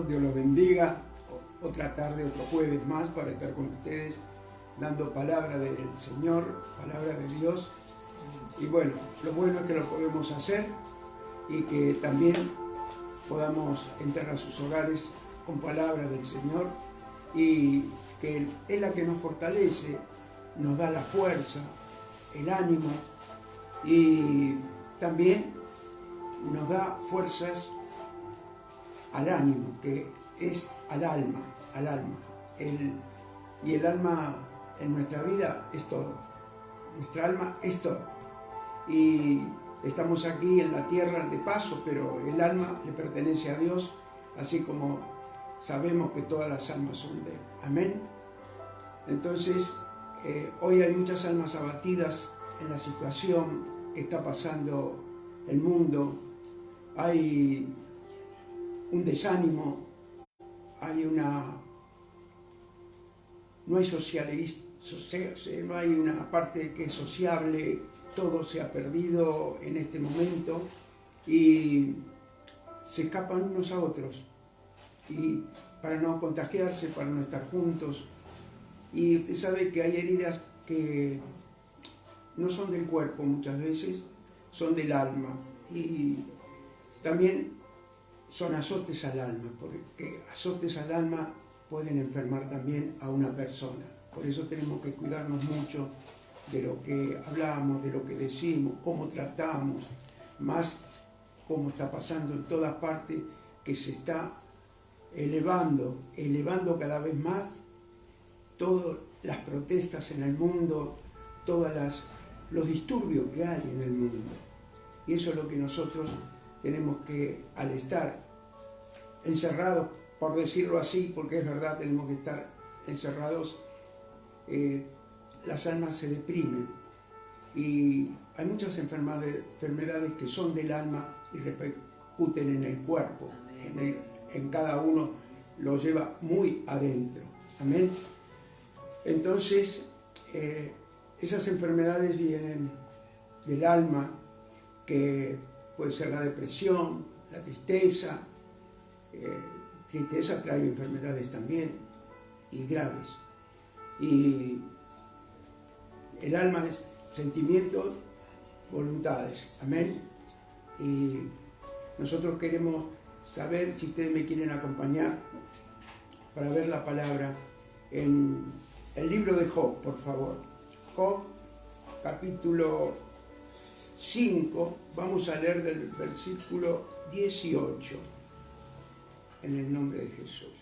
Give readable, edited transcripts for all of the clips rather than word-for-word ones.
Dios los bendiga. Otra tarde, otro jueves más para estar con ustedes, dando palabra del Señor, palabra de Dios. Y bueno, lo bueno es que lo podemos hacer y que también podamos entrar a sus hogares con palabra del Señor, y que es la que nos fortalece, nos da la fuerza, el ánimo, y también nos da fuerzas al ánimo, que es al alma. Y el alma en nuestra vida es todo. Nuestra alma es todo. Y estamos aquí en la tierra de paso, pero el alma le pertenece a Dios, así como sabemos que todas las almas son de Él. Amén. Entonces, hoy hay muchas almas abatidas en la situación que está pasando el mundo. Hay un desánimo, no hay socialismo, no hay una parte que es sociable, todo se ha perdido en este momento y se escapan unos a otros, y para no contagiarse, para no estar juntos. Y usted sabe que hay heridas que no son del cuerpo muchas veces, son del alma, y también son azotes al alma, porque azotes al alma pueden enfermar también a una persona. Por eso tenemos que cuidarnos mucho de lo que hablamos, de lo que decimos, cómo tratamos, más como está pasando en todas partes, que se está elevando cada vez más todas las protestas en el mundo, todos los disturbios que hay en el mundo. Y eso es lo que nosotros tenemos que, al estar encerrados, por decirlo así, porque es verdad, tenemos que estar encerrados, las almas se deprimen, y hay muchas enfermedades que son del alma y repercuten en el cuerpo, en cada uno lo lleva muy adentro. Amén. Entonces, esas enfermedades vienen del alma, que puede ser la depresión, la tristeza. Tristeza trae enfermedades también, y graves. Y el alma es sentimientos, voluntades. Amén. Y nosotros queremos saber si ustedes me quieren acompañar para ver la palabra en el libro de Job, por favor. Job, capítulo 5, vamos a leer del versículo 18, en el nombre de Jesús.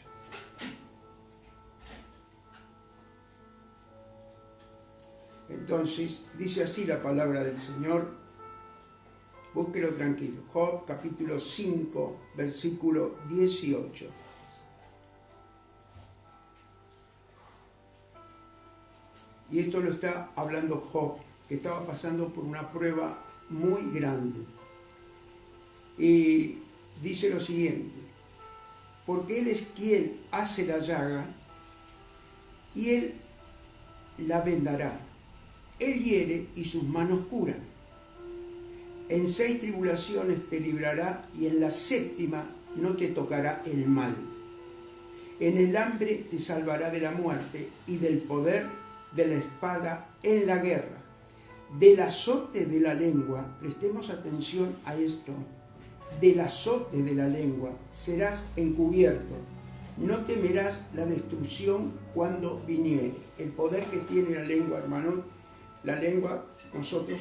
Entonces, dice así la palabra del Señor, búsquelo tranquilo. Job, capítulo 5, versículo 18. Y esto lo está hablando Job, que estaba pasando por una prueba muy grande. Y dice lo siguiente: porque Él es quien hace la llaga, y Él la vendará. Él hiere y sus manos curan. En 6 tribulaciones te librará, y en la 7ª no te tocará el mal. En el hambre te salvará de la muerte, y del poder de la espada en la guerra. Del azote de la lengua, prestemos atención a esto, del azote de la lengua serás encubierto, no temerás la destrucción cuando viniere. El poder que tiene la lengua, hermanos, la lengua nosotros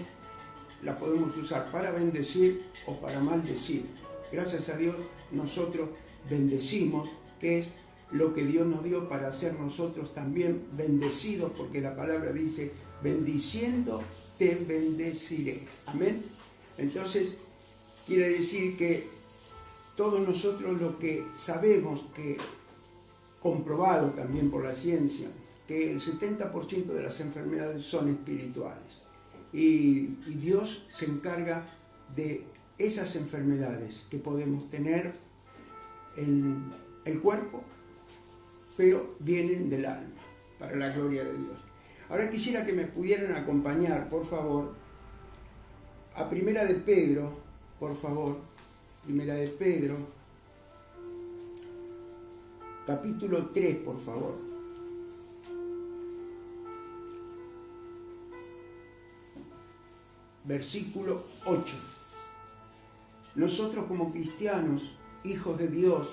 la podemos usar para bendecir o para maldecir. Gracias a Dios nosotros bendecimos, que es lo que Dios nos dio para ser nosotros también bendecidos, porque la palabra dice: bendiciendo te bendeciré. Amén. Entonces, quiere decir que todos nosotros lo que sabemos, que comprobado también por la ciencia, que el 70% de las enfermedades son espirituales. Y Dios se encarga de esas enfermedades que podemos tener en el cuerpo, pero vienen del alma, para la gloria de Dios. Ahora quisiera que me pudieran acompañar, por favor, a Primera de Pedro, por favor. Primera de Pedro, capítulo 3, por favor. Versículo 8. Nosotros como cristianos, hijos de Dios,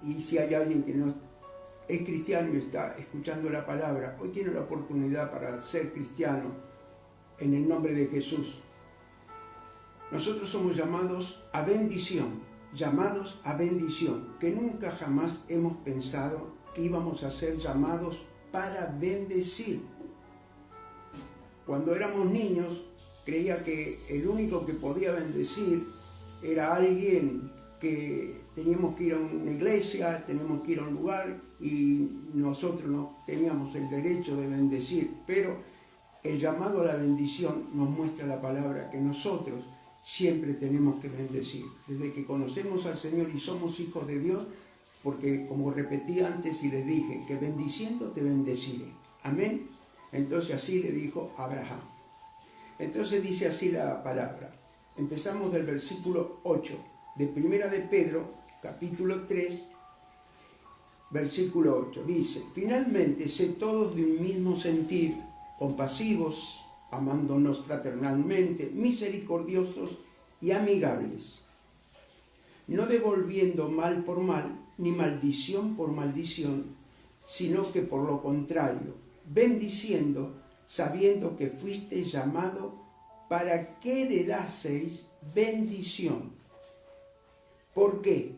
y si hay alguien que no es cristiano y está escuchando la palabra, hoy tiene la oportunidad para ser cristiano en el nombre de Jesús. Nosotros somos llamados a bendición, que nunca jamás hemos pensado que íbamos a ser llamados para bendecir. Cuando éramos niños, creía que el único que podía bendecir era alguien que teníamos que ir a una iglesia, teníamos que ir a un lugar y nosotros no teníamos el derecho de bendecir. Pero el llamado a la bendición nos muestra la palabra que nosotros siempre tenemos que bendecir. Desde que conocemos al Señor y somos hijos de Dios, porque como repetí antes y les dije, que bendiciendo te bendeciré. Amén. Entonces así le dijo Abraham. Entonces dice así la palabra. Empezamos del versículo 8 de Primera de Pedro, capítulo 3, versículo 8. Dice: finalmente, sed todos de un mismo sentir, compasivos, amándonos fraternalmente, misericordiosos y amigables, no devolviendo mal por mal, ni maldición por maldición, sino que por lo contrario, bendiciendo, sabiendo que fuisteis llamado para que heredaseis bendición. ¿Por qué?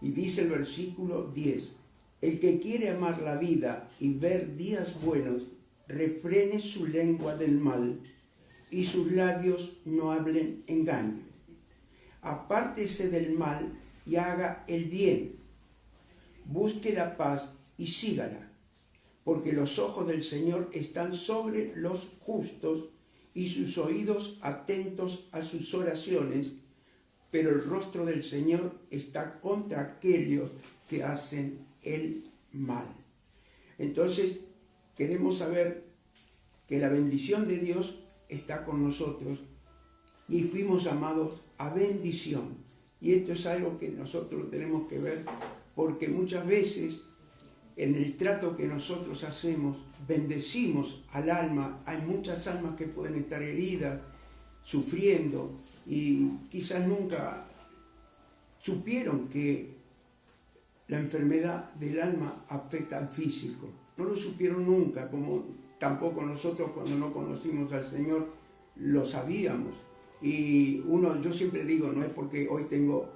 Y dice el versículo 10, el que quiere amar la vida y ver días buenos, refrene su lengua del mal y sus labios no hablen engaño. Apártese del mal y haga el bien. Busque la paz y sígala, porque los ojos del Señor están sobre los justos y sus oídos atentos a sus oraciones, pero el rostro del Señor está contra aquellos que hacen el mal. Entonces, queremos saber que la bendición de Dios está con nosotros y fuimos llamados a bendición. Y esto es algo que nosotros tenemos que ver, porque muchas veces en el trato que nosotros hacemos, bendecimos al alma. Hay muchas almas que pueden estar heridas, sufriendo, y quizás nunca supieron que la enfermedad del alma afecta al físico. No lo supieron nunca, como tampoco nosotros cuando no conocimos al Señor lo sabíamos. Y yo siempre digo, no es porque hoy tengo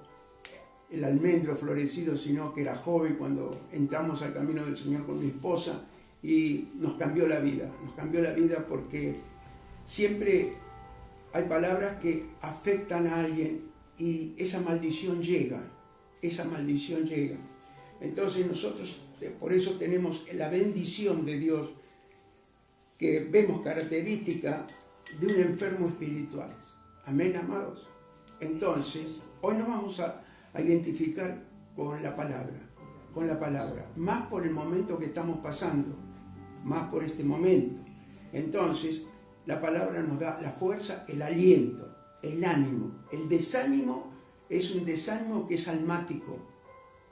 el almendro florecido, sino que era joven cuando entramos al camino del Señor con mi esposa y nos cambió la vida. Nos cambió la vida porque siempre hay palabras que afectan a alguien y esa maldición llega. Entonces nosotros por eso tenemos la bendición de Dios, que vemos característica de un enfermo espiritual. Amén, amados. Entonces, hoy nos vamos a identificar con la palabra, más por el momento que estamos pasando, más por este momento. Entonces, la palabra nos da la fuerza, el aliento, el ánimo. El desánimo es un desánimo que es almático,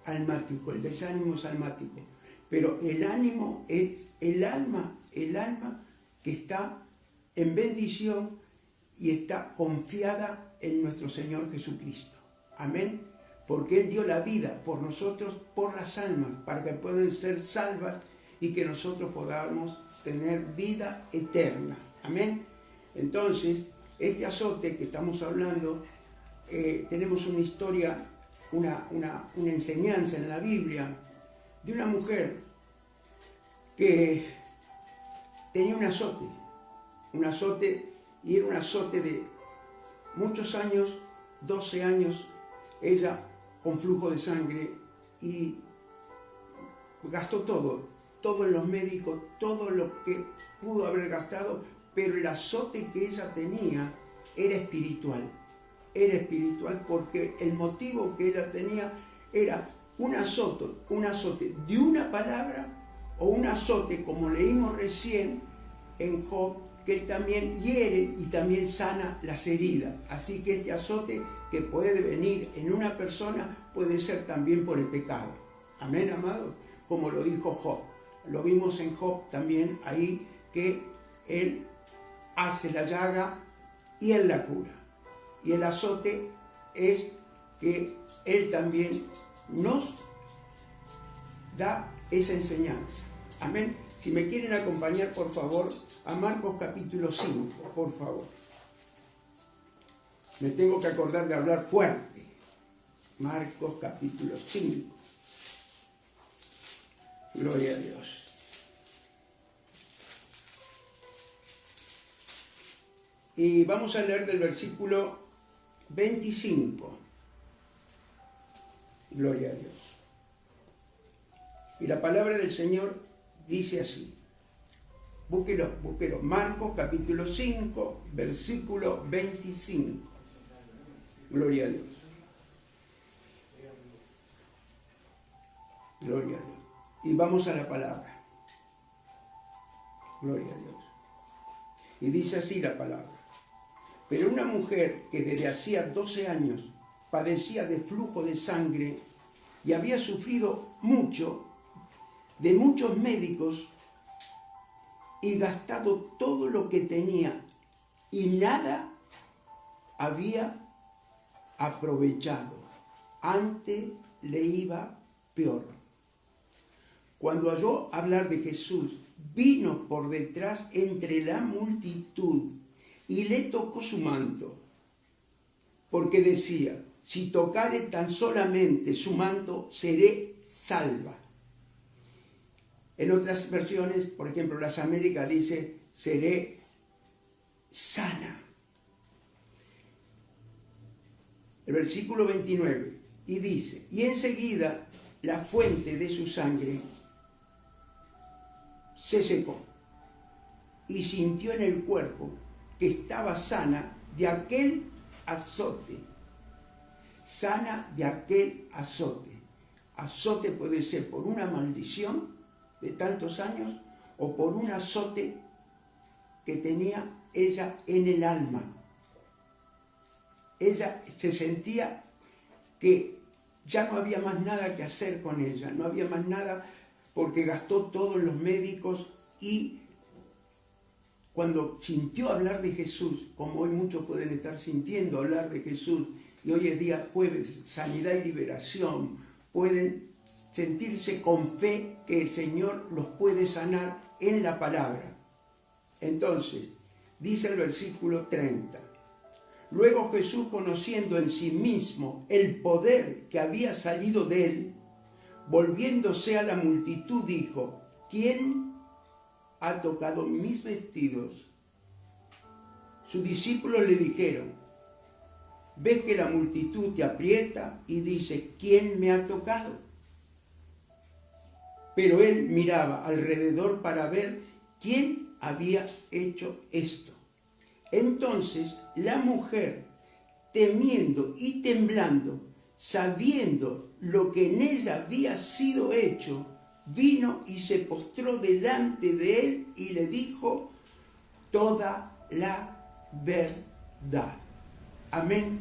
el desánimo es almático, pero el ánimo es el alma que está en bendición y está confiada en nuestro Señor Jesucristo. Amén. Porque Él dio la vida por nosotros, por las almas, para que puedan ser salvas y que nosotros podamos tener vida eterna. Amén. Entonces, este azote que estamos hablando, tenemos una historia, una enseñanza en la Biblia de una mujer que tenía un azote, y era un azote de muchos años, 12 años, ella con flujo de sangre, y gastó todo en los médicos, todo lo que pudo haber gastado, pero el azote que ella tenía era espiritual porque el motivo que ella tenía era un azote de una palabra, o un azote, como leímos recién en Job, que Él también hiere y también sana las heridas. Así que este azote que puede venir en una persona puede ser también por el pecado. Amén, amados. Como lo dijo Job. Lo vimos en Job también ahí, que él hace la llaga y él la cura. Y el azote es que él también nos da esa enseñanza. Amén. Si me quieren acompañar, por favor, a Marcos capítulo 5, por favor. Me tengo que acordar de hablar fuerte. Marcos capítulo 5. Gloria a Dios. Y vamos a leer del versículo 25. Gloria a Dios. Y la palabra del Señor dice así. Búsquelo. Marcos capítulo 5, versículo 25. Gloria a Dios. Gloria a Dios. Y vamos a la palabra. Gloria a Dios. Y dice así la palabra. Pero una mujer que desde hacía 12 años padecía de flujo de sangre y había sufrido mucho de muchos médicos y gastado todo lo que tenía y nada había aprovechado, antes le iba peor. Cuando oyó hablar de Jesús, vino por detrás entre la multitud y le tocó su manto, porque decía, si tocare tan solamente su manto, seré salva. En otras versiones, por ejemplo, las Américas dice, seré sana. El versículo 29, y dice, y enseguida la fuente de su sangre se secó, y sintió en el cuerpo que estaba sana de aquel azote. Sana de aquel azote. Azote puede ser por una maldición de tantos años o por un azote que tenía ella en el alma. Ella se sentía que ya no había más nada que hacer con ella, no había más nada porque gastó todos los médicos y cuando sintió hablar de Jesús, como hoy muchos pueden estar sintiendo hablar de Jesús, y hoy es día jueves, sanidad y liberación, pueden sentirse con fe que el Señor los puede sanar en la palabra. Entonces, dice el versículo 30, luego Jesús, conociendo en sí mismo el poder que había salido de él, volviéndose a la multitud, dijo, ¿quién ha tocado mis vestidos? Sus discípulos le dijeron, ves que la multitud te aprieta y dice, ¿quién me ha tocado? Pero él miraba alrededor para ver quién había hecho esto. Entonces la mujer, temiendo y temblando, sabiendo lo que en ella había sido hecho, vino y se postró delante de él y le dijo toda la verdad. Amén.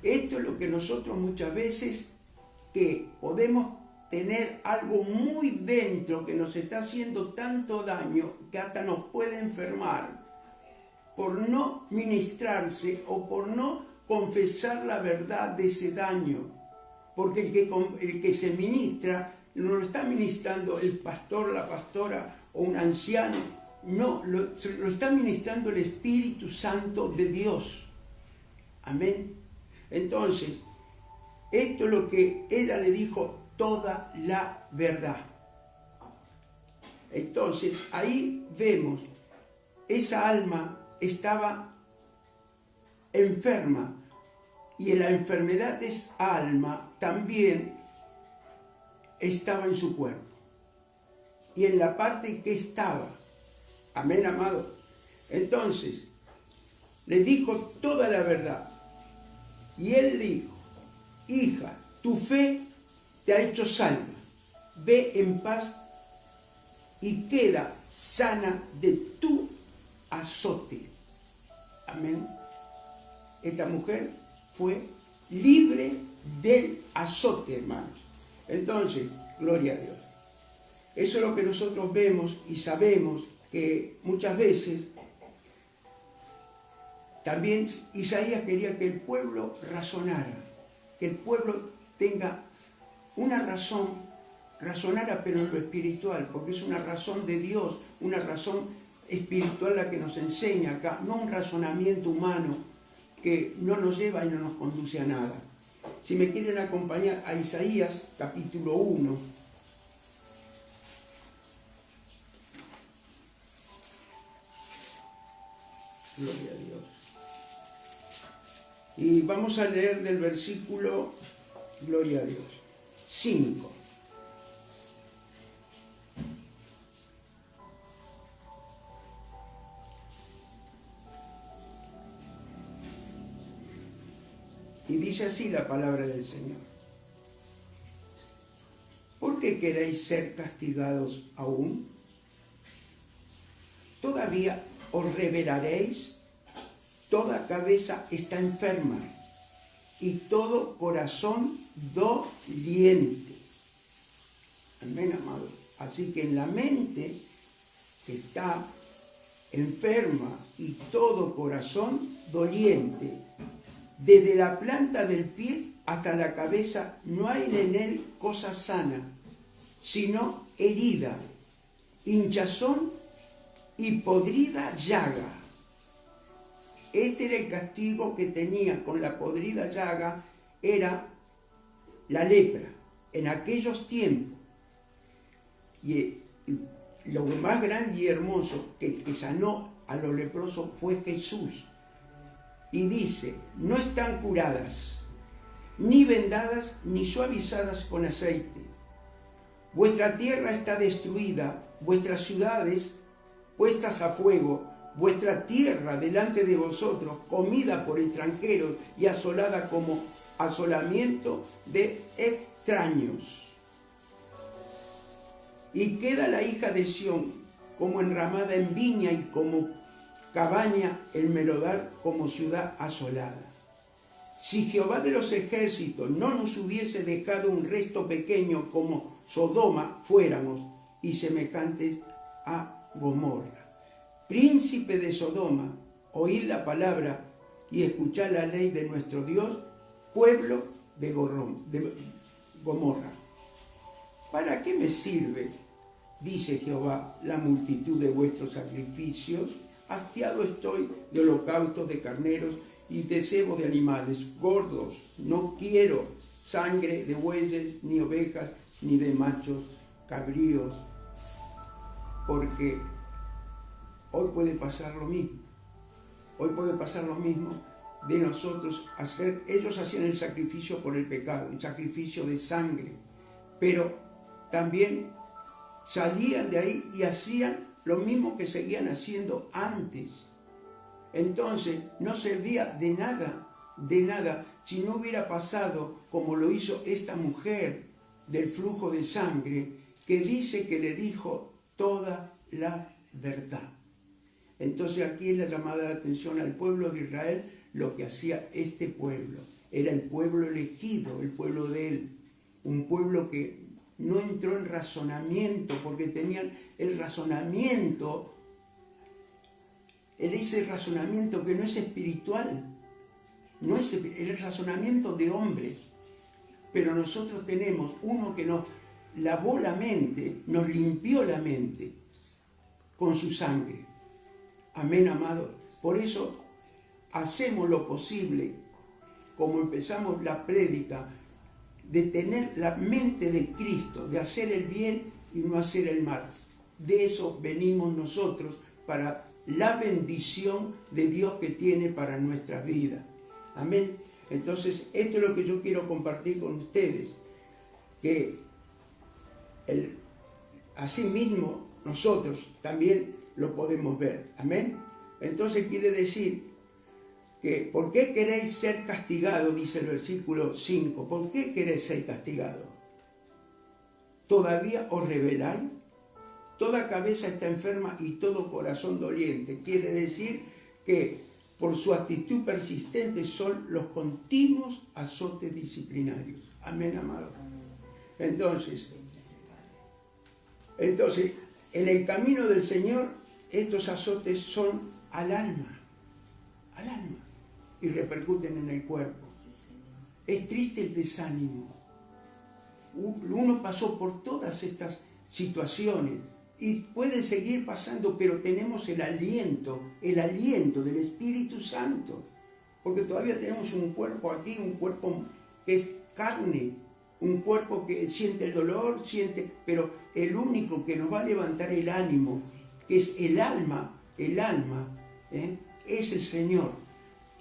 Esto es lo que nosotros muchas veces que podemos tener algo muy dentro que nos está haciendo tanto daño que hasta nos puede enfermar por no ministrarse o por no confesar la verdad de ese daño. Porque el que se ministra no lo está ministrando el pastor, la pastora o un anciano, no, lo está ministrando el Espíritu Santo de Dios. Amén. Entonces, esto es lo que ella le dijo, toda la verdad. Entonces, ahí vemos, esa alma estaba enferma y la enfermedad de esa alma también estaba en su cuerpo. Y en la parte que estaba, amén, amado. Entonces, le dijo toda la verdad. Y él dijo, hija, tu fe te ha hecho salva. Ve en paz y queda sana de tu azote. Amén. Esta mujer fue libre del azote, hermanos. Entonces, gloria a Dios. Eso es lo que nosotros vemos y sabemos, que muchas veces también Isaías quería que el pueblo razonara, que el pueblo tenga una razón, razonara pero en lo espiritual, porque es una razón de Dios, una razón espiritual la que nos enseña acá, no un razonamiento humano que no nos lleva y no nos conduce a nada. Si me quieren acompañar a Isaías capítulo 1. Gloria a Dios. Y vamos a leer del versículo, gloria a Dios, 5. Y dice así la palabra del Señor. ¿Por qué queréis ser castigados aún? ¿Todavía os revelaréis? Toda cabeza está enferma y todo corazón doliente. Amén, amado. Así que en la mente que está enferma y todo corazón doliente, desde la planta del pie hasta la cabeza, no hay en él cosa sana, sino herida, hinchazón y podrida llaga. Este era el castigo que tenía con la podrida llaga, era la lepra en aquellos tiempos. Y lo más grande y hermoso que sanó a los leprosos fue Jesús. Y dice, no están curadas, ni vendadas, ni suavizadas con aceite. Vuestra tierra está destruida, vuestras ciudades puestas a fuego, vuestra tierra delante de vosotros, comida por extranjeros y asolada como asolamiento de extraños. Y queda la hija de Sión como enramada en viña y como cabaña en melodar, como ciudad asolada. Si Jehová de los ejércitos no nos hubiese dejado un resto pequeño como Sodoma fuéramos, y semejantes a Gomorra. Príncipe de Sodoma, oíd la palabra y escuchad la ley de nuestro Dios, pueblo de Gomorra. ¿Para qué me sirve, dice Jehová, la multitud de vuestros sacrificios? Hastiado estoy de holocaustos de carneros y de cebo de animales gordos. No quiero sangre de bueyes, ni ovejas, ni de machos cabríos, porque hoy puede pasar lo mismo. Hoy puede pasar lo mismo de nosotros hacer. Ellos hacían el sacrificio por el pecado, el sacrificio de sangre, pero también salían de ahí y hacían lo mismo que seguían haciendo antes. Entonces no servía de nada, si no hubiera pasado como lo hizo esta mujer del flujo de sangre, que dice que le dijo toda la verdad. Entonces aquí es la llamada de atención al pueblo de Israel. Lo que hacía este pueblo era el pueblo elegido, el pueblo de él, un pueblo que no entró en razonamiento, porque tenían el razonamiento, ese razonamiento que no es espiritual, no es el razonamiento de hombre, pero nosotros tenemos uno que nos lavó la mente, nos limpió la mente con su sangre. Amén, amado. Por eso hacemos lo posible, como empezamos la prédica, de tener la mente de Cristo, de hacer el bien y no hacer el mal. De eso venimos nosotros, para la bendición de Dios que tiene para nuestra vida. Amén. Entonces, esto es lo que yo quiero compartir con ustedes, que asimismo nosotros también lo podemos ver. Amén. Entonces quiere decir que, ¿por qué queréis ser castigados? Dice el versículo 5. ¿Por qué queréis ser castigados? ¿Todavía os rebeláis? Toda cabeza está enferma y todo corazón doliente. Quiere decir que por su actitud persistente son los continuos azotes disciplinarios. Amén, amado. Entonces, en el camino del Señor, estos azotes son al alma, y repercuten en el cuerpo. Es triste el desánimo. Uno pasó por todas estas situaciones y puede seguir pasando, pero tenemos el aliento del Espíritu Santo, porque todavía tenemos un cuerpo aquí, un cuerpo que es carne, un cuerpo que siente el dolor, pero el único que nos va a levantar el ánimo, que es el alma, es el Señor,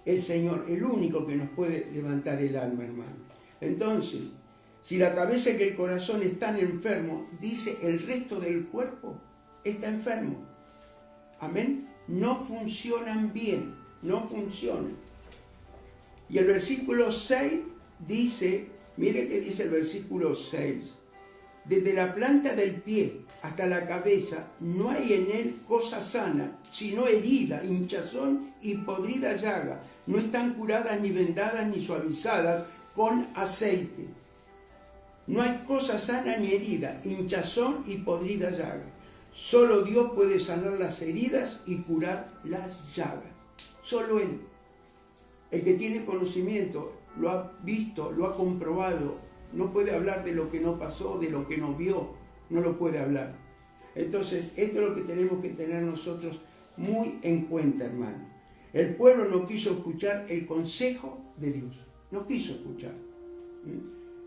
el único que nos puede levantar el alma, hermano. Entonces, si la cabeza y el corazón están enfermos, dice el resto del cuerpo está enfermo. Amén. No funcionan bien, no funcionan. Y el versículo 6 dice, mire que dice el versículo 6, desde la planta del pie hasta la cabeza no hay en él cosa sana, sino herida, hinchazón y podrida llaga. No están curadas ni vendadas ni suavizadas con aceite. No hay cosa sana ni herida, hinchazón y podrida llaga. Solo Dios puede sanar las heridas y curar las llagas. Solo Él. El que tiene conocimiento, lo ha visto, lo ha comprobado, no puede hablar de lo que no pasó, de lo que no vio, no lo puede hablar. Entonces, esto es lo que tenemos que tener nosotros muy en cuenta, hermano. El pueblo no quiso escuchar el consejo de Dios, no quiso escuchar.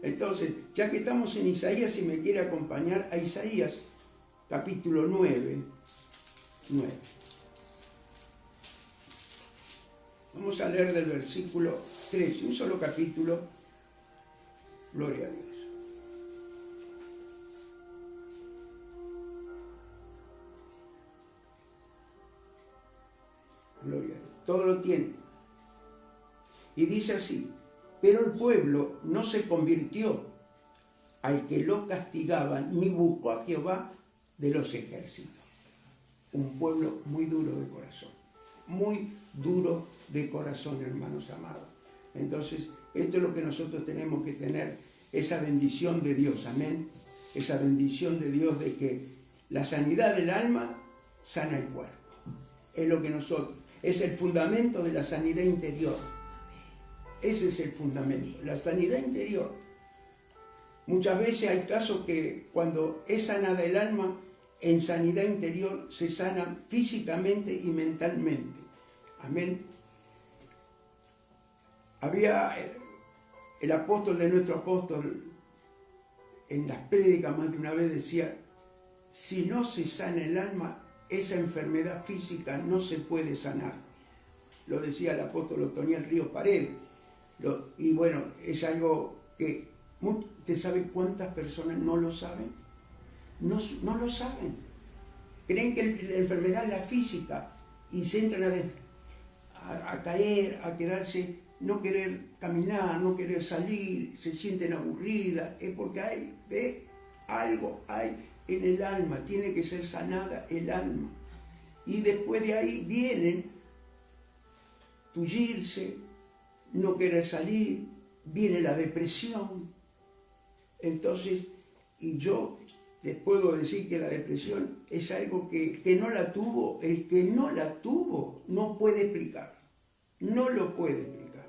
Entonces, ya que estamos en Isaías, si me quiere acompañar a Isaías, capítulo 9. Vamos a leer del versículo 13, un solo capítulo. Gloria a Dios. Gloria a Dios. Todo lo tiene. Y dice así: pero el pueblo no se convirtió al que lo castigaba, ni buscó a Jehová de los ejércitos. Un pueblo muy duro de corazón. Muy duro de corazón, hermanos amados. Entonces, esto es lo que nosotros tenemos que tener, esa bendición de Dios, amén. Esa bendición de Dios de que la sanidad del alma sana el cuerpo. Es lo que nosotros, es el fundamento de la sanidad interior. Ese es el fundamento, la sanidad interior. Muchas veces hay casos que cuando es sanada el alma, en sanidad interior se sana físicamente y mentalmente. Amén. Había el apóstol de nuestro apóstol, en las prédicas más de una vez decía, si no se sana el alma, esa enfermedad física no se puede sanar. Lo decía el apóstol Otoniel Ríos Paredes. Y bueno, es algo que, ¿usted sabe cuántas personas no lo saben? No lo saben. Creen que la enfermedad es la física y se entran a caer, a quedarse, no querer caminar, no querer salir, se sienten aburridas. Es porque algo hay en el alma, tiene que ser sanada el alma. Y después de ahí vienen tullirse, no querer salir, viene la depresión. Entonces, y yo les puedo decir que la depresión es algo que no la tuvo, el que no la tuvo no puede explicar, no lo puede explicar.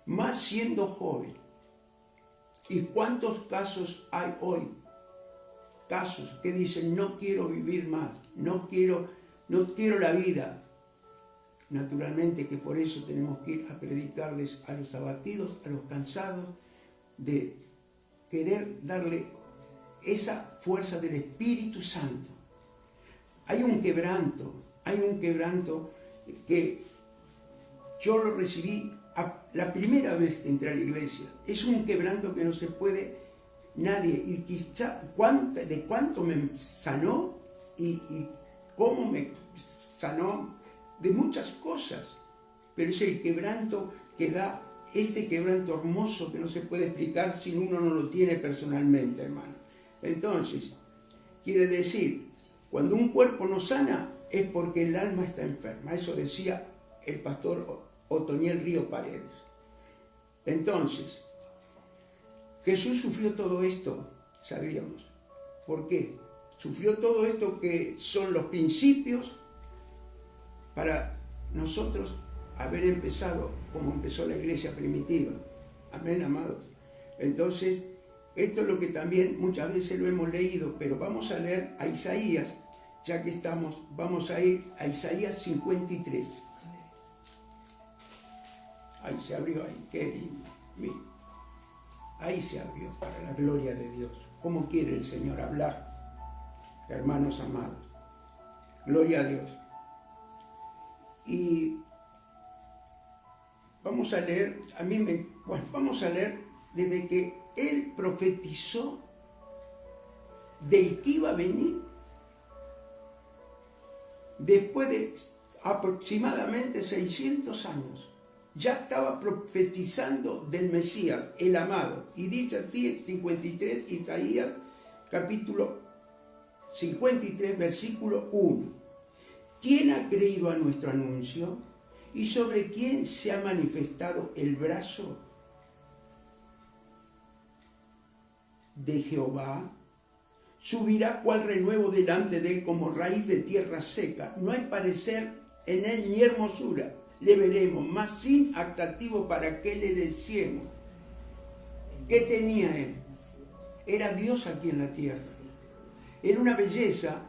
Más siendo joven. ¿Y cuántos casos hay hoy? Casos que dicen, no quiero vivir más, no quiero la vida. Naturalmente que por eso tenemos que ir a predicarles a los abatidos, a los cansados, de querer darle esa fuerza del Espíritu Santo. Hay un quebranto que yo lo recibí la primera vez que entré a la iglesia. Es un quebranto que no se puede nadie, y quizá de cuánto me sanó y cómo me sanó de muchas cosas, pero es el quebranto que da, este quebranto hermoso que no se puede explicar si uno no lo tiene personalmente, hermano. Entonces, quiere decir, cuando un cuerpo no sana es porque el alma está enferma. Eso decía el pastor Otoniel Río Paredes. Entonces, Jesús sufrió todo esto, sabíamos. ¿Por qué? Sufrió todo esto que son los principios para nosotros haber empezado como empezó la iglesia primitiva. Amén, amados. Entonces, esto es lo que también muchas veces lo hemos leído, pero vamos a leer a Isaías, ya que estamos, vamos a ir a Isaías 53. Ahí se abrió, ahí, qué lindo. Miren, ahí se abrió para la gloria de Dios. ¿Cómo quiere el Señor hablar? Hermanos amados, gloria a Dios. Y vamos a leer, vamos a leer desde que Él profetizó del que iba a venir después de aproximadamente 600 años. Ya estaba profetizando del Mesías, el amado. Y dice así en 53, Isaías, capítulo 53, versículo 1. ¿Quién ha creído a nuestro anuncio? ¿Y sobre quién se ha manifestado el brazo de Jehová? Subirá cual renuevo delante de él como raíz de tierra seca. No hay parecer en él ni hermosura. Le veremos, mas sin atractivo para que le deseemos. ¿Qué tenía él? Era Dios aquí en la tierra. Era una belleza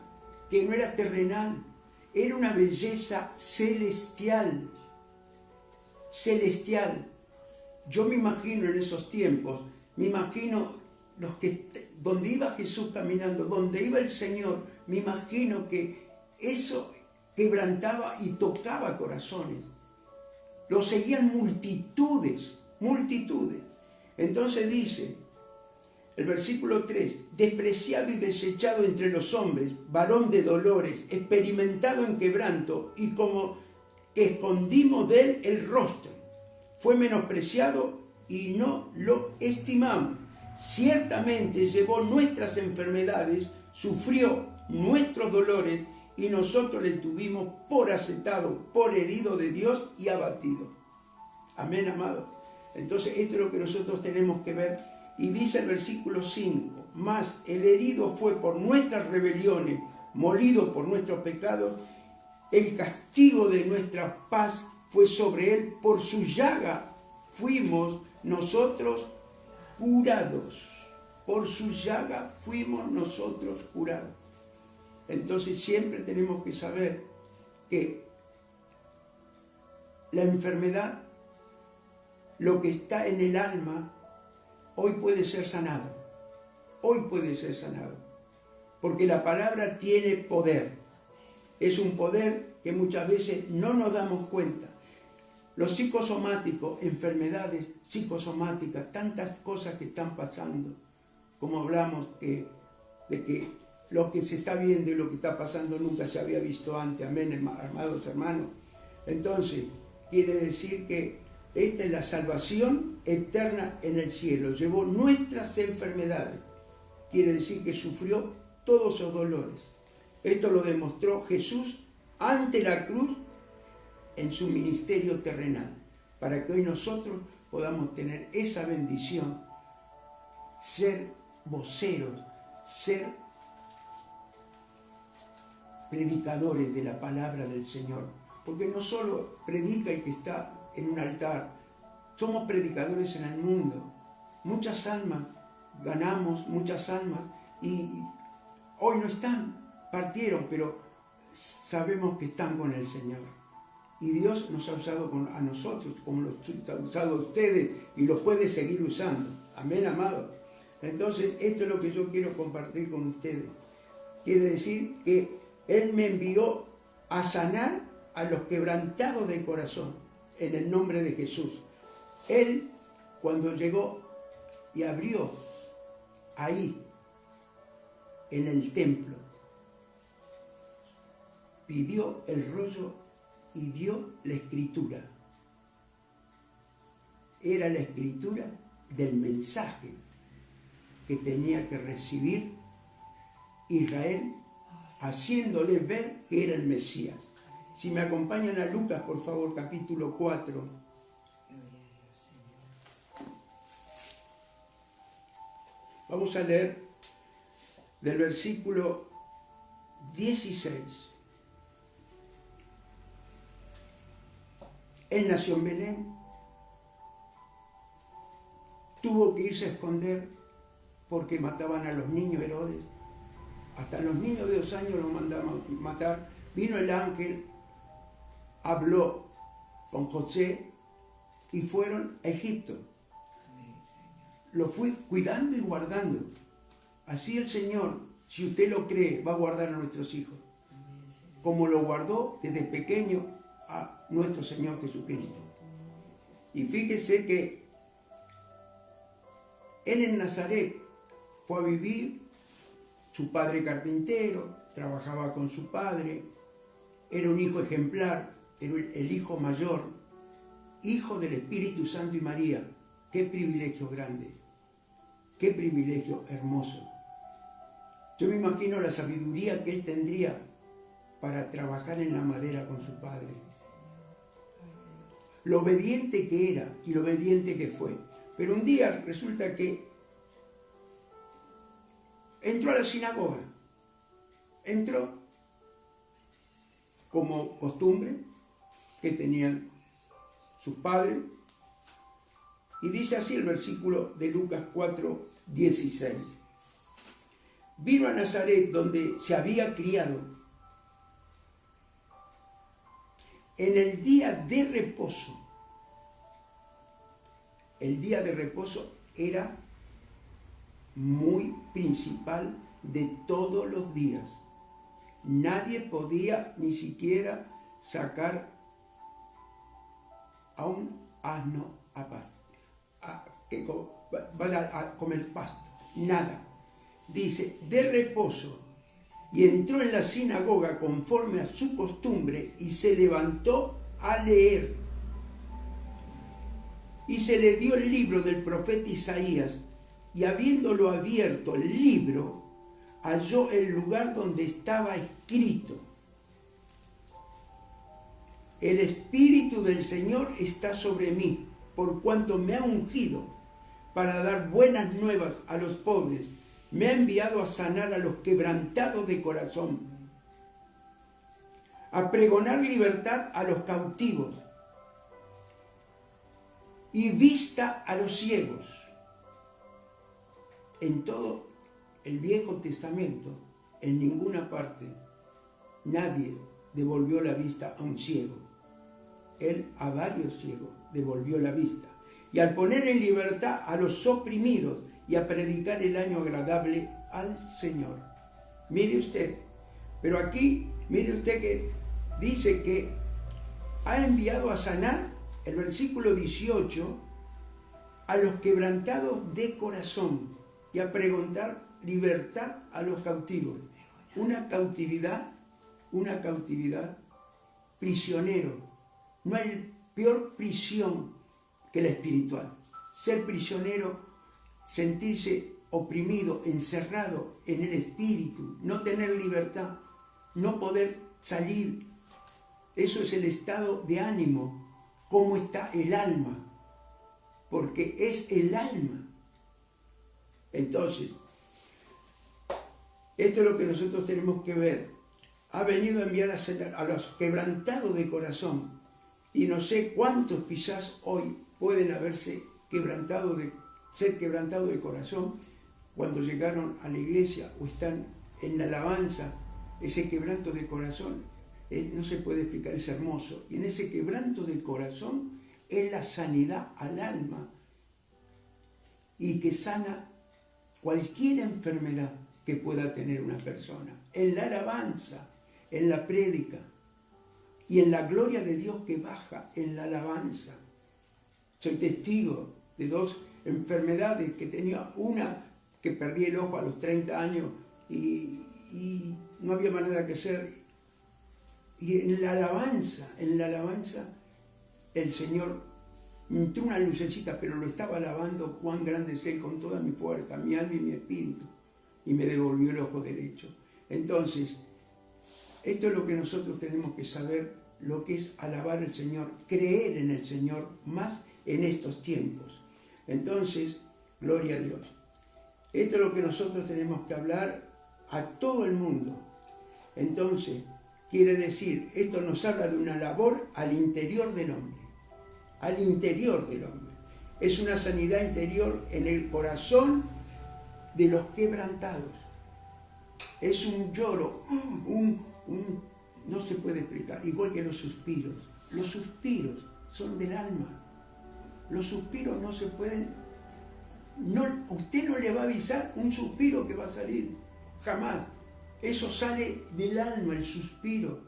que no era terrenal. Era una belleza celestial. Celestial. Yo me imagino en esos tiempos, me imagino donde iba Jesús caminando, donde iba el Señor, me imagino que eso quebrantaba y tocaba corazones. Lo seguían multitudes, multitudes. Entonces dice, el versículo 3, despreciado y desechado entre los hombres, varón de dolores, experimentado en quebranto, y como que escondimos de él el rostro. Fue menospreciado y no lo estimamos. Ciertamente llevó nuestras enfermedades, sufrió nuestros dolores, y nosotros le tuvimos por aceptado, por herido de Dios y abatido. Amén, amado. Entonces esto es lo que nosotros tenemos que ver. Y dice el versículo 5, mas el herido fue por nuestras rebeliones, molido por nuestros pecados, el castigo de nuestra paz fue sobre él, por su llaga fuimos nosotros curados. Por su llaga fuimos nosotros curados. Entonces siempre tenemos que saber que la enfermedad, lo que está en el alma, hoy puede ser sanado. Hoy puede ser sanado. Porque la palabra tiene poder. Es un poder que muchas veces no nos damos cuenta. Los psicosomáticos, enfermedades psicosomáticas, tantas cosas que están pasando, como hablamos de que lo que se está viendo y lo que está pasando nunca se había visto antes. Amén, amados hermanos. Entonces, quiere decir que esta es la salvación eterna en el cielo. Llevó nuestras enfermedades. Quiere decir que sufrió todos esos dolores. Esto lo demostró Jesús ante la cruz en su ministerio terrenal, para que hoy nosotros podamos tener esa bendición, ser voceros, ser predicadores de la palabra del Señor. Porque no solo predica el que está en un altar, somos predicadores en el mundo. Muchas almas ganamos, muchas almas, y hoy no están, partieron, pero sabemos que están con el Señor. Y Dios nos ha usado a nosotros, como los ha usado a ustedes, y los puede seguir usando. Amén, amado. Entonces, esto es lo que yo quiero compartir con ustedes. Quiere decir que Él me envió a sanar a los quebrantados de corazón, en el nombre de Jesús. Él, cuando llegó y abrió ahí, en el templo, pidió el rollo y dio la escritura. Era la escritura del mensaje que tenía que recibir Israel, haciéndole ver que era el Mesías. Si me acompañan a Lucas, por favor, capítulo 4. Vamos a leer del versículo 16. Él nació en Belén, tuvo que irse a esconder porque mataban a los niños. Herodes, hasta los niños de 2 años los mandaban matar. Vino el ángel, habló con José y fueron a Egipto. Lo fui cuidando y guardando. Así el Señor, si usted lo cree, va a guardar a nuestros hijos, como lo guardó desde pequeño a nuestro Señor Jesucristo. Y fíjese que él en Nazaret fue a vivir, su padre carpintero, trabajaba con su padre, era un hijo ejemplar, era el hijo mayor, hijo del Espíritu Santo y María. Qué privilegio grande, qué privilegio hermoso. Yo me imagino la sabiduría que él tendría para trabajar en la madera con su padre. Lo obediente que era y lo obediente que fue. Pero un día resulta que entró a la sinagoga. Entró como costumbre que tenían sus padres. Y dice así el versículo de Lucas 4, 16. Vino a Nazaret, donde se había criado. En el día de reposo. El día de reposo era muy principal de todos los días. Nadie podía ni siquiera sacar a un asno a pasto, que vaya a comer pasto, nada. Dice, de reposo, y entró en la sinagoga conforme a su costumbre y se levantó a leer. Y se le dio el libro del profeta Isaías, y habiéndolo abierto el libro, halló el lugar donde estaba escrito: el Espíritu del Señor está sobre mí, por cuanto me ha ungido para dar buenas nuevas a los pobres, me ha enviado a sanar a los quebrantados de corazón, a pregonar libertad a los cautivos y vista a los ciegos. En todo el Viejo Testamento, en ninguna parte, nadie devolvió la vista a un ciego. Él a varios ciegos devolvió la vista. Y al poner en libertad a los oprimidos y a predicar el año agradable al Señor. Mire usted, pero aquí, mire usted que dice que ha enviado a sanar, el versículo 18, a los quebrantados de corazón y a pregonar libertad a los cautivos. Una cautividad prisionero. No hay peor prisión que la espiritual. Ser prisionero, sentirse oprimido, encerrado en el espíritu, no tener libertad, no poder salir. Eso es el estado de ánimo. ¿Cómo está el alma? Porque es el alma. Entonces, esto es lo que nosotros tenemos que ver. Ha venido a enviar a los quebrantados de corazón. Y no sé cuántos quizás hoy pueden haberse ser quebrantados de corazón cuando llegaron a la iglesia o están en la alabanza. Ese quebranto de corazón no se puede explicar, es hermoso. Y en ese quebranto de corazón es la sanidad al alma y que sana cualquier enfermedad que pueda tener una persona. En la alabanza, en la prédica y en la gloria de Dios que baja en la alabanza. Soy testigo de 2 enfermedades que tenía. Una que perdí el ojo a los 30 años y no había más nada que hacer. Y en la alabanza, el Señor me entró una lucecita, pero lo estaba alabando, cuán grande es Él con toda mi fuerza, mi alma y mi espíritu, y me devolvió el ojo derecho. Entonces, esto es lo que nosotros tenemos que saber lo que es alabar al Señor, creer en el Señor, más en estos tiempos. Entonces, gloria a Dios. Esto es lo que nosotros tenemos que hablar a todo el mundo. Entonces, quiere decir, esto nos habla de una labor al interior del hombre. Al interior del hombre. Es una sanidad interior en el corazón de los quebrantados. Es un lloro, no se puede explicar, igual que los suspiros. Los suspiros son del alma. Los suspiros no se pueden... usted no le va a avisar un suspiro que va a salir, jamás. Eso sale del alma, el suspiro.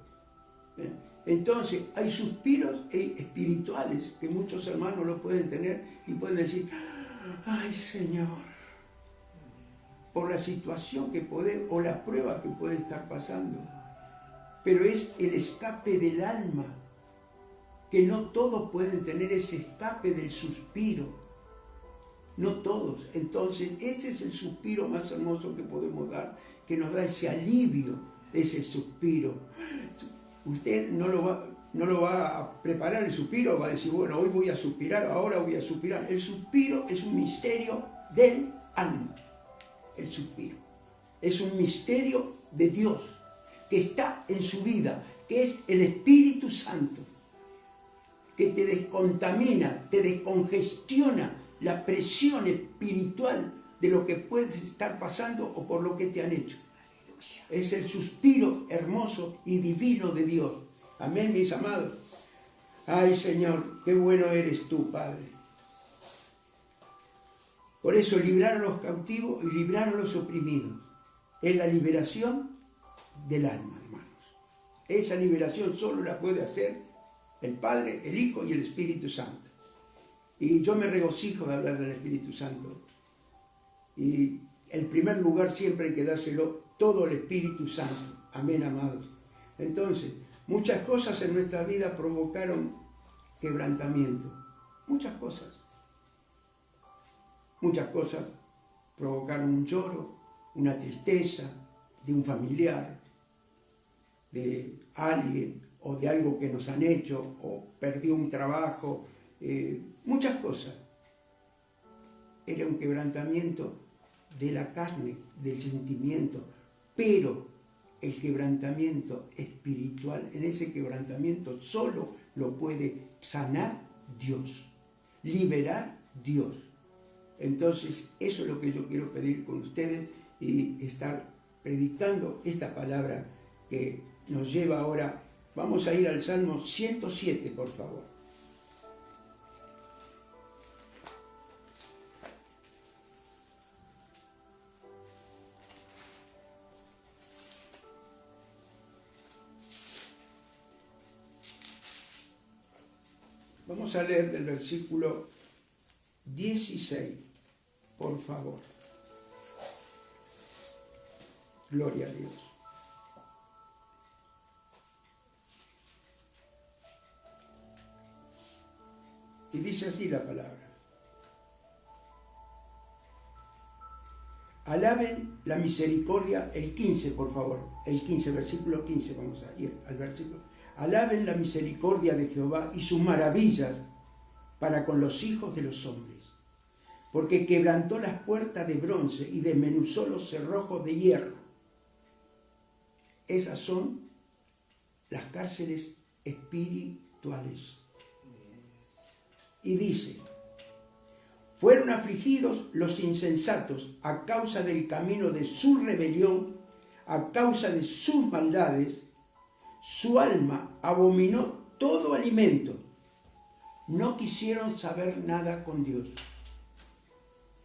Entonces, hay suspiros espirituales que muchos hermanos lo pueden tener y pueden decir, ay Señor, por la situación que puede, o la prueba que puede estar pasando. Pero es el escape del alma, que no todos pueden tener ese escape del suspiro. No todos. Entonces, ese es el suspiro más hermoso que podemos dar, que nos da ese alivio, ese suspiro. Usted no lo va a preparar el suspiro, va a decir, bueno, hoy voy a suspirar, ahora voy a suspirar. El suspiro es un misterio del alma. El suspiro es un misterio de Dios que está en su vida, que es el Espíritu Santo, que te descontamina, te descongestiona la presión espiritual de lo que puedes estar pasando o por lo que te han hecho. Es el suspiro hermoso y divino de Dios. Amén, mis amados. Ay, Señor, qué bueno eres tú, Padre. Por eso librar a los cautivos y librar a los oprimidos. Es la liberación del alma, hermanos. Esa liberación solo la puede hacer el Padre, el Hijo y el Espíritu Santo. Y yo me regocijo de hablar del Espíritu Santo. Y el primer lugar siempre hay que dárselo todo al Espíritu Santo. Amén, amados. Entonces, muchas cosas en nuestra vida provocaron quebrantamiento. Muchas cosas. Muchas cosas provocaron un lloro, una tristeza de un familiar, de alguien o de algo que nos han hecho, o perdió un trabajo, muchas cosas. Era un quebrantamiento de la carne, del sentimiento, pero el quebrantamiento espiritual, en ese quebrantamiento solo lo puede sanar Dios, liberar Dios. Entonces, eso es lo que yo quiero pedir con ustedes y estar predicando esta palabra que nos lleva ahora. Vamos a ir al Salmo 107, por favor. Vamos a leer del versículo 16, por favor. Gloria a Dios. Y dice así la palabra. Alaben la misericordia, el 15, por favor. El 15, versículo 15, vamos a ir al versículo. Alaben la misericordia de Jehová y sus maravillas para con los hijos de los hombres. Porque quebrantó las puertas de bronce y desmenuzó los cerrojos de hierro. Esas son las cárceles espirituales. Y dice, fueron afligidos los insensatos a causa del camino de su rebelión, a causa de sus maldades. Su alma abominó todo alimento. No quisieron saber nada con Dios.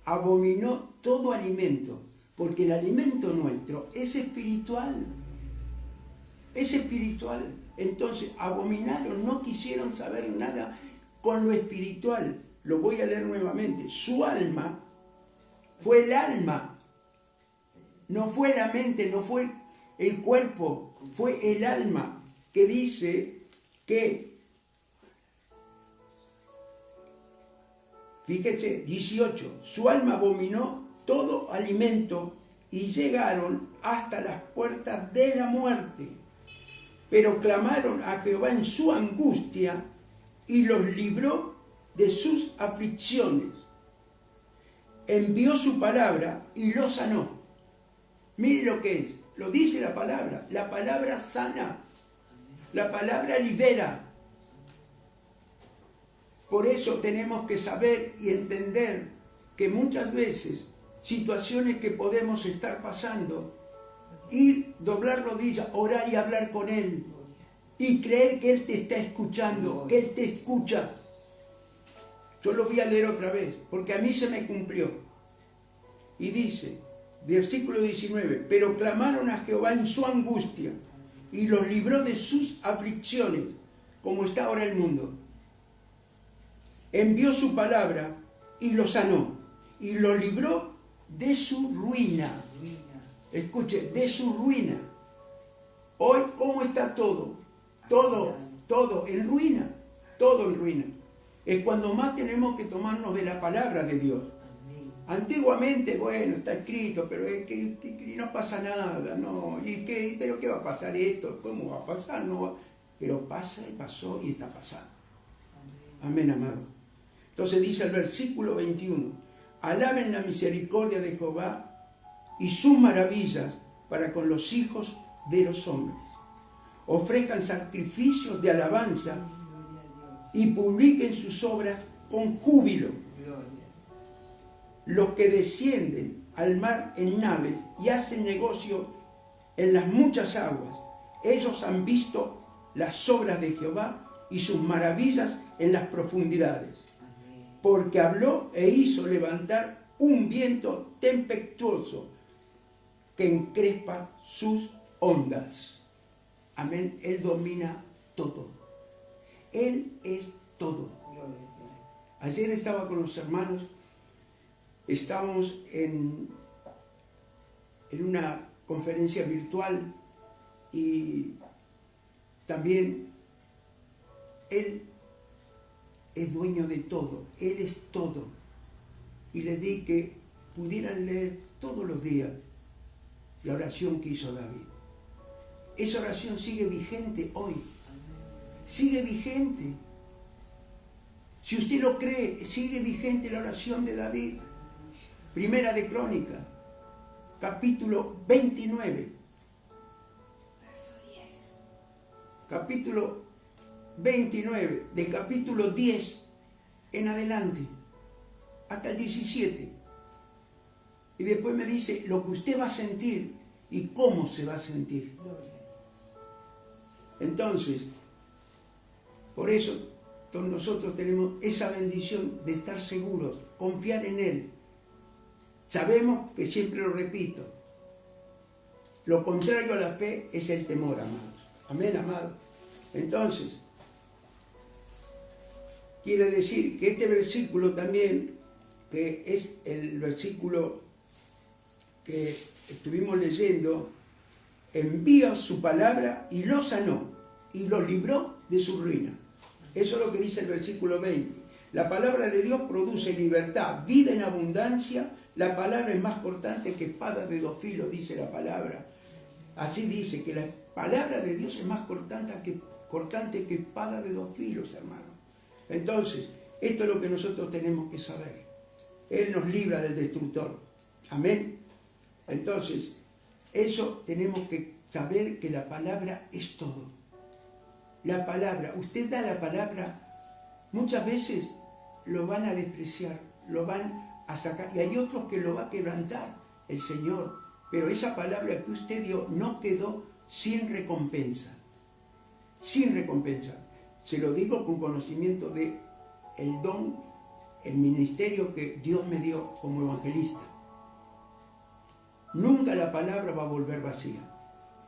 Abominó todo alimento, porque el alimento nuestro es espiritual. Es espiritual. Entonces, abominaron, no quisieron saber nada con lo espiritual. Lo voy a leer nuevamente. Su alma fue el alma. No fue la mente, no fue el cuerpo, fue el alma, que dice que, fíjese, 18, su alma abominó todo alimento y llegaron hasta las puertas de la muerte. pero clamaron a Jehová en su angustia y los libró de sus aflicciones. Envió su palabra y los sanó. Mire lo que es, lo dice la palabra sana, la palabra libera. Por eso tenemos que saber y entender que muchas veces situaciones que podemos estar pasando, ir, doblar rodillas, orar y hablar con Él y creer que Él te está escuchando, que Él te escucha. Yo lo voy a leer otra vez, porque a mí se me cumplió. Y dice, versículo 19, pero clamaron a Jehová en su angustia y los libró de sus aflicciones, como está ahora el mundo. Envió su palabra y los sanó y los libró de su ruina. Escuche, de su ruina. Hoy, ¿cómo está todo? Todo en ruina. Todo en ruina. Es cuando más tenemos que tomarnos de la palabra de Dios. Antiguamente, bueno, está escrito, pero es que no pasa nada, no. ¿Pero qué va a pasar esto? ¿Cómo va a pasar? No va. Pero pasa y pasó y está pasando. Amén, amado. Entonces dice el versículo 21, alaben la misericordia de Jehová y sus maravillas para con los hijos de los hombres. Ofrezcan sacrificios de alabanza y publiquen sus obras con júbilo. Los que descienden al mar en naves y hacen negocio en las muchas aguas, ellos han visto las obras de Jehová y sus maravillas en las profundidades. Porque habló e hizo levantar un viento tempestuoso que encrespa sus ondas. Amén. Él domina todo. Él es todo. Ayer estaba con los hermanos, estábamos en una conferencia virtual y también Él es dueño de todo, Él es todo. Y les di que pudieran leer todos los días la oración que hizo David. Esa oración sigue vigente hoy. Sigue vigente. Si usted lo cree, sigue vigente la oración de David. Primera de Crónicas, capítulo 29. Verso 10. Capítulo 29, del capítulo 10 en adelante, hasta el 17. Y después me dice lo que usted va a sentir y cómo se va a sentir. Entonces, por eso nosotros tenemos esa bendición de estar seguros, confiar en Él. Sabemos que siempre lo repito, lo contrario a la fe es el temor, amados. Amén, amados. Entonces, quiere decir que este versículo también, que es el versículo que estuvimos leyendo, envía su palabra y lo sanó y lo libró de su ruina. Eso es lo que dice el versículo 20. La palabra de Dios produce libertad, vida en abundancia. La palabra es más cortante que espada de dos filos, dice la palabra. Así dice que la palabra de Dios es más cortante que espada de dos filos, hermano. Entonces, esto es lo que nosotros tenemos que saber. Él nos libra del destructor. Amén. Entonces, eso tenemos que saber, que la palabra es todo. La palabra, usted da la palabra, muchas veces lo van a despreciar, lo van a sacar, y hay otros que lo va a quebrantar el Señor. Pero esa palabra que usted dio no quedó sin recompensa. Sin recompensa. Se lo digo con conocimiento de el don, el ministerio que Dios me dio como evangelista. Nunca la palabra va a volver vacía.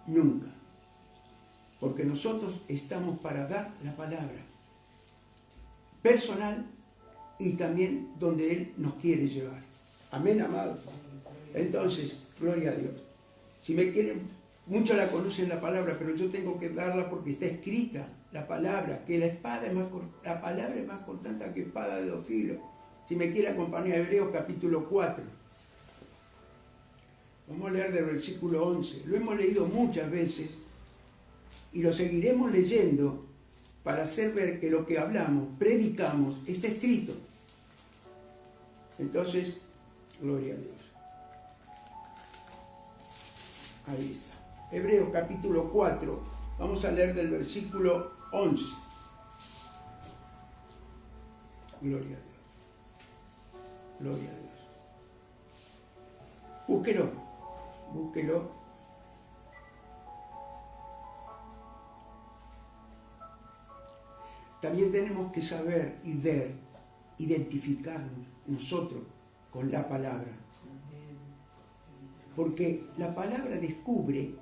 Nunca. Porque nosotros estamos para dar la palabra personal y también donde Él nos quiere llevar. Amén, amados. Entonces, gloria a Dios. Si me quieren, muchos la conocen la palabra, pero yo tengo que darla porque está escrita la palabra, que la palabra es más cortante que espada de dos filos. Si me quiere acompañar, Hebreos capítulo 4. Vamos a leer del versículo 11. Lo hemos leído muchas veces, y lo seguiremos leyendo para hacer ver que lo que hablamos, predicamos, está escrito. Entonces, gloria a Dios. Ahí está. Hebreos capítulo 4, vamos a leer del versículo 11. Gloria a Dios. Gloria a Dios. Búsquelo, búsquelo. También tenemos que saber y ver, identificarnos nosotros con la palabra. Porque la palabra descubre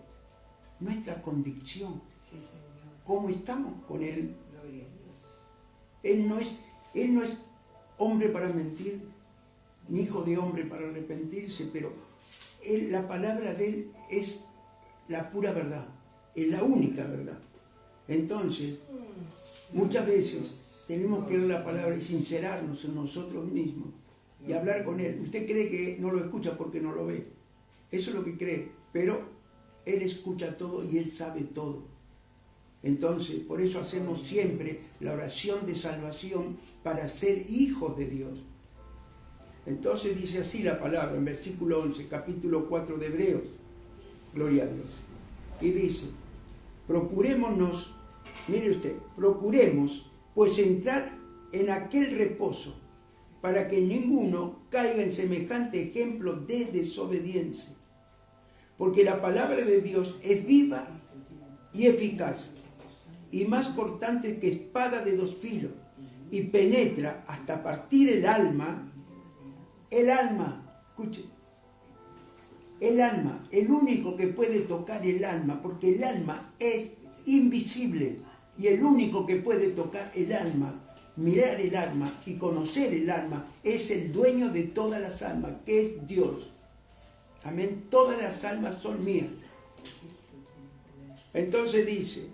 nuestra condición. Sí, Señor. ¿Cómo estamos con Él? Gloria a Dios. Él no es hombre para mentir, ni hijo de hombre para arrepentirse, pero la palabra de Él es la pura verdad, es la única verdad. Entonces, muchas veces tenemos que leer la palabra y sincerarnos en nosotros mismos y hablar con Él. Usted cree que no lo escucha porque no lo ve. Eso es lo que cree, pero Él escucha todo y Él sabe todo. Entonces, por eso hacemos siempre la oración de salvación para ser hijos de Dios. Entonces dice así la palabra en versículo 11, capítulo 4 de Hebreos. Gloria a Dios. Y dice, procurémonos, mire usted, procuremos pues entrar en aquel reposo para que ninguno caiga en semejante ejemplo de desobediencia. Porque la palabra de Dios es viva y eficaz, y más cortante que espada de dos filos, y penetra hasta partir el alma, escuche, el alma, el único que puede tocar el alma, porque el alma es invisible, y el único que puede tocar el alma, mirar el alma y conocer el alma, es el dueño de todas las almas, que es Dios. Amén, todas las almas son mías. Entonces dice,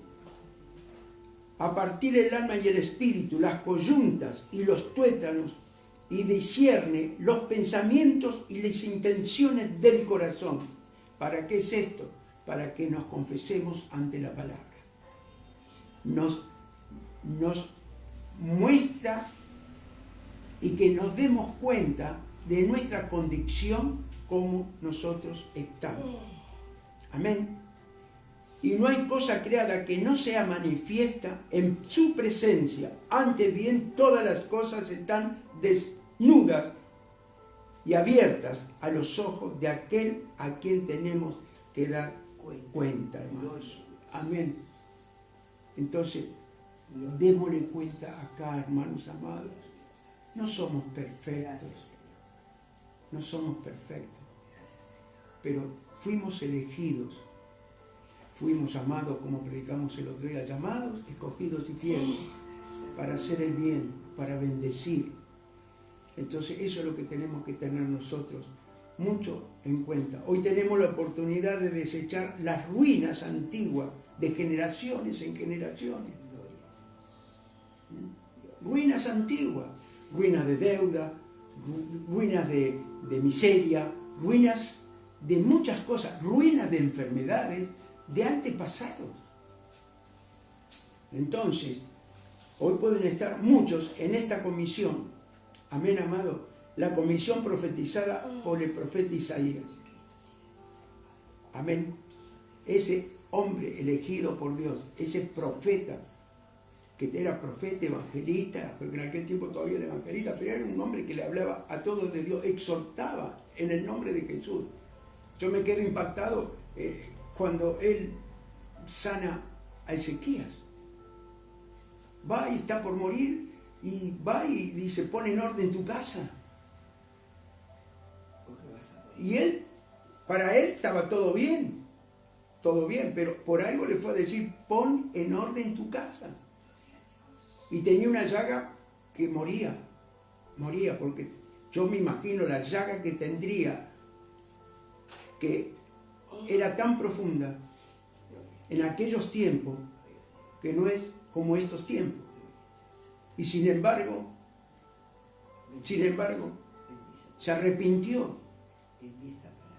a partir el alma y el espíritu, las coyuntas y los tuétanos, y discierne los pensamientos y las intenciones del corazón. ¿Para qué es esto? Para que nos confesemos ante la palabra. Nos muestra y que nos demos cuenta de nuestra condición como nosotros estamos. Amén. Y no hay cosa creada que no sea manifiesta en su presencia. Antes bien, todas las cosas están desnudas y abiertas a los ojos de aquel a quien tenemos que dar cuenta, hermanos. Amén. Entonces, démosle cuenta acá, hermanos amados. No somos perfectos. No somos perfectos. Pero fuimos elegidos. Fuimos amados, como predicamos el otro día, llamados, escogidos y fieles, para hacer el bien, para bendecir. Entonces eso es lo que tenemos que tener nosotros mucho en cuenta. Hoy tenemos la oportunidad de desechar las ruinas antiguas de generaciones en generaciones. Ruinas antiguas, ruinas de deuda, ruinas de miseria, ruinas de muchas cosas, ruinas de enfermedades, de antepasados. Entonces, hoy pueden estar muchos en esta comisión. Amén, amado. La comisión profetizada por el profeta Isaías. Amén. Ese hombre elegido por Dios, ese profeta, que era profeta, evangelista, porque en aquel tiempo todavía era evangelista, pero era un hombre que le hablaba a todos de Dios, exhortaba en el nombre de Jesús. Yo me quedo impactado cuando él sana a Ezequías. Va y está por morir y va y dice, pon en orden tu casa. Y él, para él estaba todo bien, pero por algo le fue a decir, pon en orden tu casa. Y tenía una llaga que moría, porque yo me imagino la llaga que tendría, que era tan profunda en aquellos tiempos que no es como estos tiempos. Y sin embargo, se arrepintió,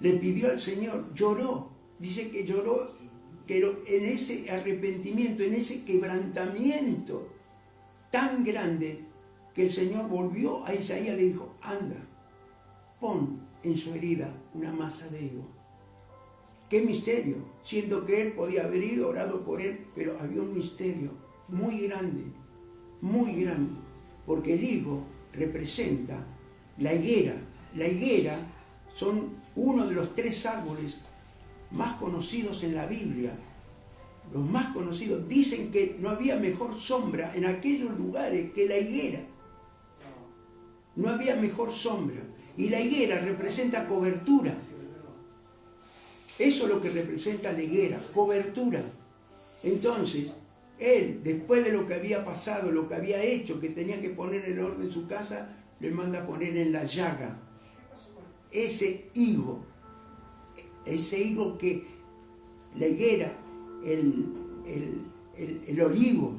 le pidió al Señor, lloró, dice que lloró en ese arrepentimiento, en ese quebrantamiento tan grande, que el Señor volvió a Isaías y le dijo, anda, pon en su herida una masa de higo. ¡Qué misterio! Siendo que él podía haber ido, orado por él, pero había un misterio muy grande, porque el higo representa la higuera. La higuera son uno de los 3 árboles más conocidos en la Biblia. Los más conocidos dicen que no había mejor sombra en aquellos lugares que la higuera. No había mejor sombra. Y la higuera representa cobertura. Eso es lo que representa la higuera, cobertura. Entonces, él, después de lo que había pasado, lo que había hecho, que tenía que poner en orden su casa, le manda a poner en la llaga ese higo que la higuera, el olivo,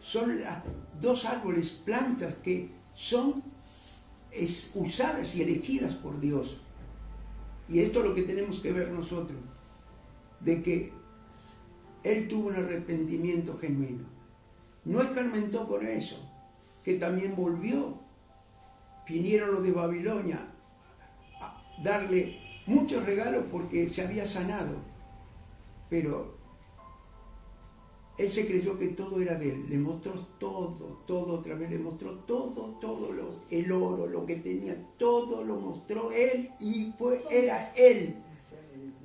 son las 2 árboles, plantas que son usadas y elegidas por Dios. Y esto es lo que tenemos que ver nosotros, de que él tuvo un arrepentimiento genuino. No escarmentó con eso, que también volvió. Vinieron los de Babilonia a darle muchos regalos porque se había sanado. Pero él se creyó que todo era de él. Le mostró todo otra vez. Le mostró todo, el oro, lo que tenía, todo lo mostró él y era él.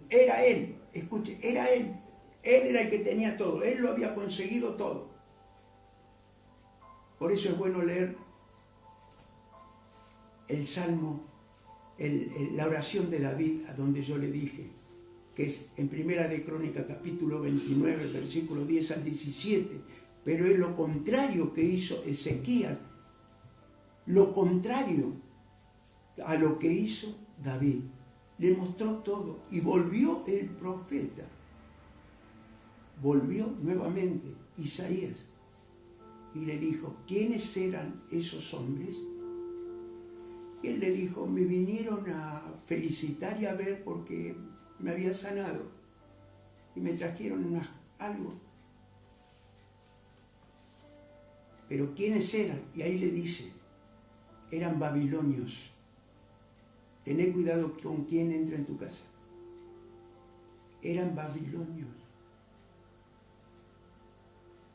Era él. Escuche, era él. Él era el que tenía todo. Él lo había conseguido todo. Por eso es bueno leer el Salmo, la oración de David, a donde yo le dije, que es en Primera de Crónica, capítulo 29, versículo 10 al 17, pero es lo contrario que hizo Ezequías, lo contrario a lo que hizo David. Le mostró todo y volvió el profeta, volvió nuevamente Isaías y le dijo, ¿quiénes eran esos hombres? Y él le dijo, me vinieron a felicitar y a ver porque me había sanado y me trajeron algo. Pero ¿quiénes eran? Y ahí le dice, eran babilonios. Tené cuidado con quién entra en tu casa. Eran babilonios.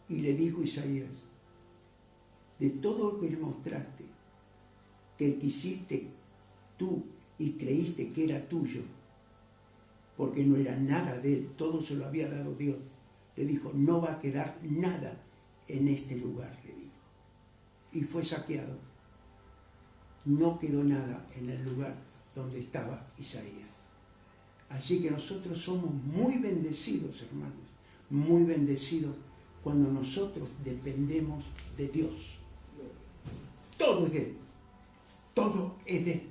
Y le dijo Isaías, de todo lo que le mostraste, que quisiste tú y creíste que era tuyo, porque no era nada de él, todo se lo había dado Dios. Le dijo, no va a quedar nada en este lugar, le dijo. Y fue saqueado. No quedó nada en el lugar donde estaba Isaías. Así que nosotros somos muy bendecidos, hermanos, muy bendecidos cuando nosotros dependemos de Dios. Todo es de él. Todo es de él.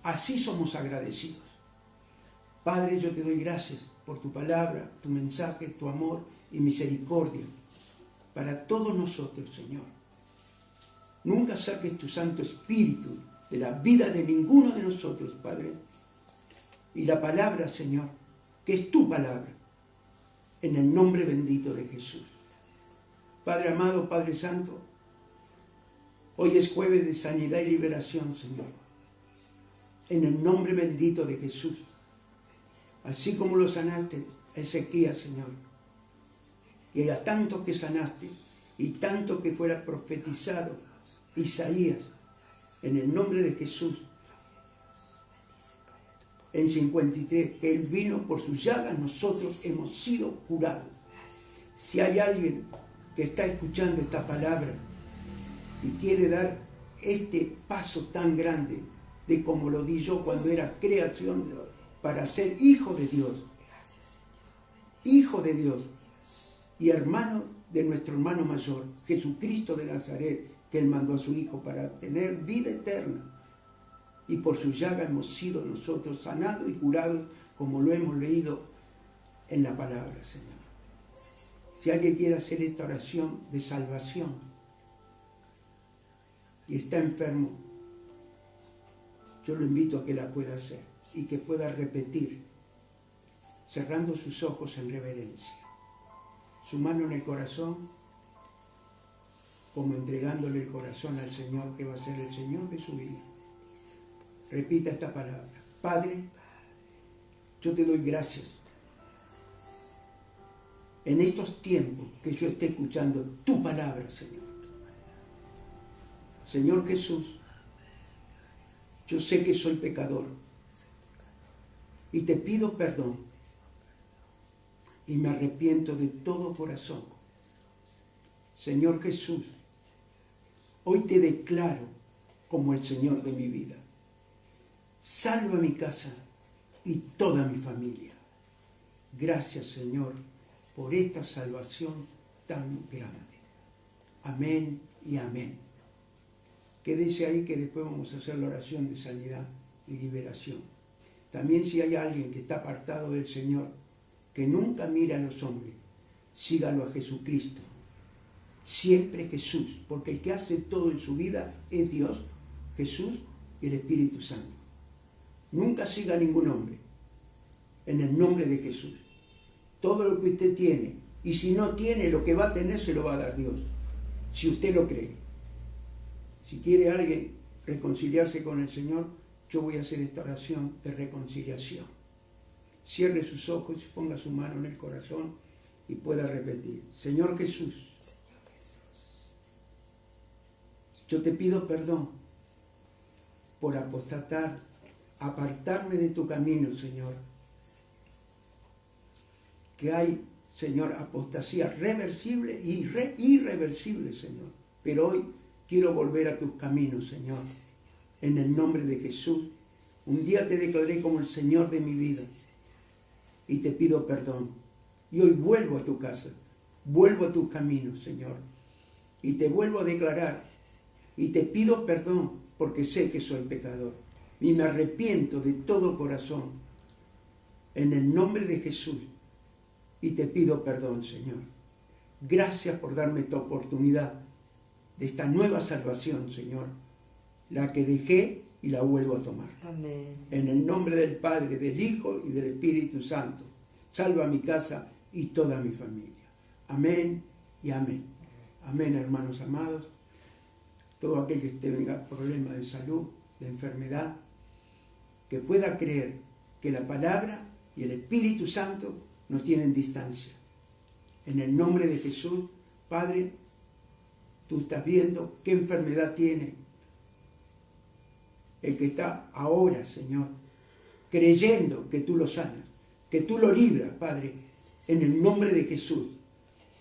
Así somos agradecidos. Padre, yo te doy gracias por tu palabra, tu mensaje, tu amor y misericordia para todos nosotros, Señor. Nunca saques tu Santo Espíritu de la vida de ninguno de nosotros, Padre. Y la palabra, Señor, que es tu palabra, en el nombre bendito de Jesús. Padre amado, Padre Santo, hoy es jueves de sanidad y liberación, Señor. En el nombre bendito de Jesús. Así como lo sanaste a Ezequías, Señor. Y a tantos que sanaste y tanto que fuera profetizado Isaías. En el nombre de Jesús. En 53, que Él vino por sus llagas, nosotros hemos sido curados. Si hay alguien que está escuchando esta palabra y quiere dar este paso tan grande de como lo di yo cuando era creación para ser hijo de Dios y hermano de nuestro hermano mayor, Jesucristo de Nazaret, que Él mandó a su Hijo para tener vida eterna. Y por su llaga hemos sido nosotros sanados y curados, como lo hemos leído en la palabra, Señor. Si alguien quiere hacer esta oración de salvación y está enfermo, yo lo invito a que la pueda hacer y que pueda repetir cerrando sus ojos en reverencia, su mano en el corazón, como entregándole el corazón al Señor, que va a ser el Señor de su vida. Repita esta palabra: Padre, yo te doy gracias en estos tiempos que yo esté escuchando tu palabra, Señor. Señor Jesús, yo sé que soy pecador y te pido perdón y me arrepiento de todo corazón. Señor Jesús, hoy te declaro como el Señor de mi vida. Salva mi casa y toda mi familia. Gracias, Señor, por esta salvación tan grande. Amén y amén. Quédese ahí, que después vamos a hacer la oración de sanidad y liberación. También, si hay alguien que está apartado del Señor, que nunca mira a los hombres, sígalo a Jesucristo. Siempre Jesús, porque el que hace todo en su vida es Dios, Jesús y el Espíritu Santo. Nunca siga a ningún hombre, en el nombre de Jesús. Todo lo que usted tiene, y si no tiene, lo que va a tener se lo va a dar Dios, si usted lo cree. Si quiere alguien reconciliarse con el Señor, yo voy a hacer esta oración de reconciliación. Cierre sus ojos y ponga su mano en el corazón y pueda repetir: Señor Jesús, yo te pido perdón por apostatar, apartarme de tu camino, Señor. Que hay, Señor, apostasía reversible y irreversible, Señor. Pero hoy quiero volver a tus caminos, Señor. En el nombre de Jesús. Un día te declaré como el Señor de mi vida y te pido perdón. Y hoy vuelvo a tu casa, vuelvo a tus caminos, Señor. Y te vuelvo a declarar y te pido perdón porque sé que soy pecador. Y me arrepiento de todo corazón en el nombre de Jesús. Y te pido perdón, Señor. Gracias por darme esta oportunidad de esta nueva salvación, Señor. La que dejé y la vuelvo a tomar. Amén. En el nombre del Padre, del Hijo y del Espíritu Santo. Salva mi casa y toda mi familia. Amén y amén. Amén, hermanos amados. Todo aquel que tenga problemas de salud, de enfermedad, que pueda creer que la palabra y el Espíritu Santo no tienen distancia. En el nombre de Jesús, Padre, tú estás viendo qué enfermedad tiene el que está ahora, Señor, creyendo que tú lo sanas, que tú lo libras, Padre, en el nombre de Jesús.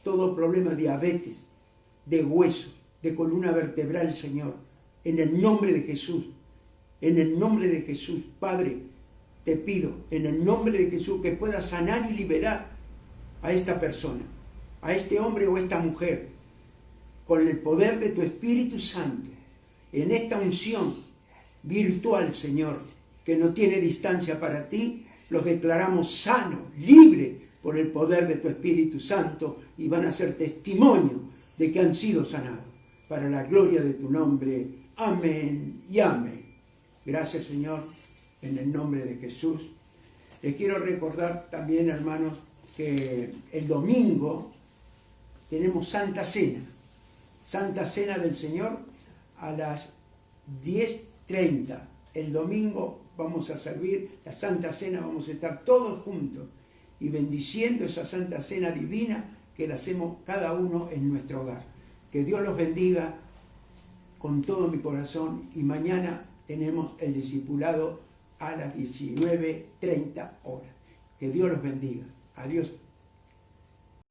Todo problema de diabetes, de huesos, de columna vertebral, Señor, en el nombre de Jesús, en el nombre de Jesús, Padre, te pido, en el nombre de Jesús, que puedas sanar y liberar a esta persona, a este hombre o esta mujer, con el poder de tu Espíritu Santo, en esta unción virtual, Señor, que no tiene distancia para ti. Los declaramos sanos, libres por el poder de tu Espíritu Santo, y van a ser testimonio de que han sido sanados, para la gloria de tu nombre. Amén y amén. Gracias, Señor, en el nombre de Jesús. Les quiero recordar también, hermanos, que el domingo tenemos Santa Cena del Señor a las 10:30. El domingo vamos a servir la Santa Cena, vamos a estar todos juntos y bendiciendo esa Santa Cena divina que la hacemos cada uno en nuestro hogar. Que Dios los bendiga con todo mi corazón, y mañana tenemos el discipulado a las 19:30 horas. Que Dios los bendiga. Adiós.